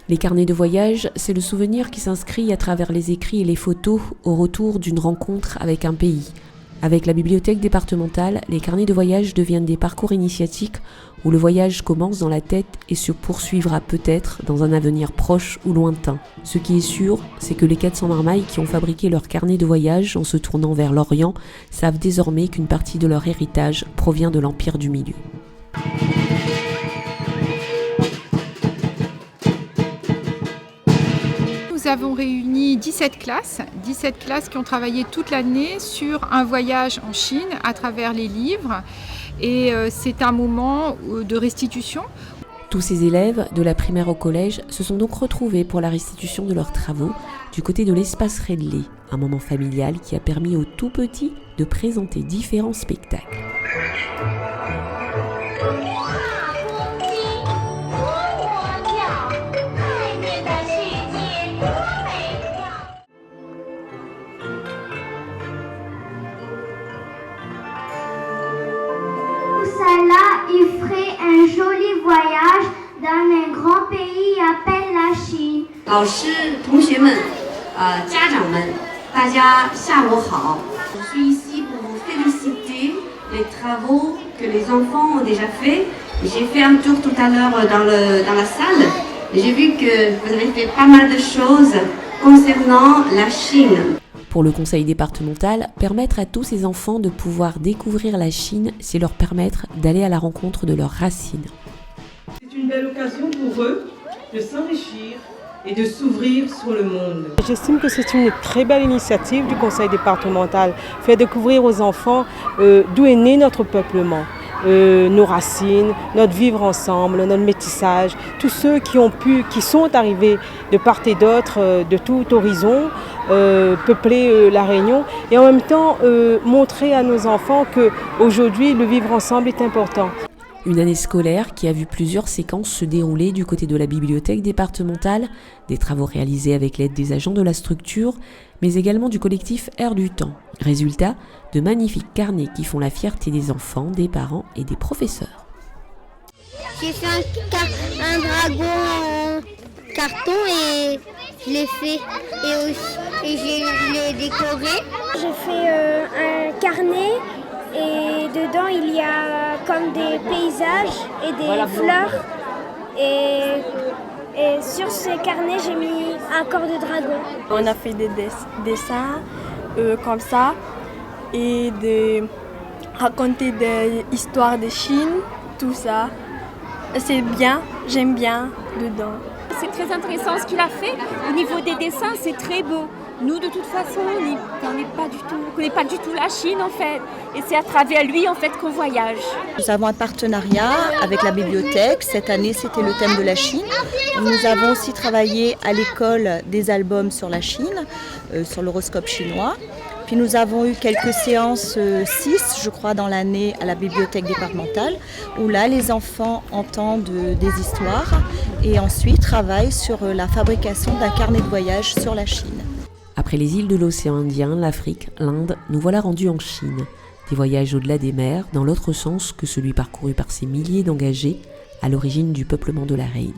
Les carnets de voyage, c'est le souvenir qui s'inscrit à travers les écrits et les photos au retour d'une rencontre avec un pays. Avec la bibliothèque départementale, les carnets de voyage deviennent des parcours initiatiques où le voyage commence dans la tête et se poursuivra peut-être dans un avenir proche ou lointain. Ce qui est sûr, c'est que les 400 marmailles qui ont fabriqué leur carnet de voyage en se tournant vers l'Orient savent désormais qu'une partie de leur héritage provient de l'Empire du Milieu. Nous avons réuni 17 classes qui ont travaillé toute l'année sur un voyage en Chine à travers les livres. Et c'est un moment de restitution. Tous ces élèves, de la primaire au collège, se sont donc retrouvés pour la restitution de leurs travaux du côté de l'espace Redley, un moment familial qui a permis aux tout petits de présenter différents spectacles. Là, il ferait un joli voyage dans un grand pays appelé la Chine. 老师、同学们、家长们，大家下午好。Je suis ici pour vous féliciter les travaux que les enfants ont déjà faits. J'ai fait un tour tout à l'heure dans la salle. J'ai vu que vous avez fait pas mal de choses concernant la Chine. Pour le conseil départemental, permettre à tous ces enfants de pouvoir découvrir la Chine, c'est leur permettre d'aller à la rencontre de leurs racines. C'est une belle occasion pour eux de s'enrichir et de s'ouvrir sur le monde. J'estime que c'est une très belle initiative du conseil départemental, faire découvrir aux enfants d'où est né notre peuplement. Nos racines, notre vivre ensemble, notre métissage, tous ceux qui sont arrivés de part et d'autre, de tout horizon, peupler la Réunion et en même temps montrer à nos enfants qu'aujourd'hui le vivre ensemble est important. Une année scolaire qui a vu plusieurs séquences se dérouler du côté de la bibliothèque départementale, des travaux réalisés avec l'aide des agents de la structure, mais également du collectif Air du Temps. Résultat, de magnifiques carnets qui font la fierté des enfants, des parents et des professeurs. J'ai fait un dragon en carton et je l'ai fait et je l'ai décoré. J'ai fait un carnet et dedans il y a comme des paysages et des fleurs. Et sur ce carnet j'ai mis un corps de dragon. On a fait des dessins comme ça et de raconter des histoires de Chine, tout ça. C'est bien, j'aime bien dedans. C'est très intéressant ce qu'il a fait. Au niveau des dessins, c'est très beau. Nous, de toute façon, on ne connaît pas du tout la Chine, en fait. Et c'est à travers lui, en fait, qu'on voyage. Nous avons un partenariat avec la bibliothèque. Cette année, c'était le thème de la Chine. Nous avons aussi travaillé à l'école des albums sur la Chine, sur l'horoscope chinois. Puis nous avons eu quelques séances, 6 je crois dans l'année à la bibliothèque départementale, où là les enfants entendent des histoires et ensuite travaillent sur la fabrication d'un carnet de voyage sur la Chine. Après les îles de l'océan Indien, l'Afrique, l'Inde, nous voilà rendus en Chine. Des voyages au-delà des mers, dans l'autre sens que celui parcouru par ces milliers d'engagés à l'origine du peuplement de la Réunion.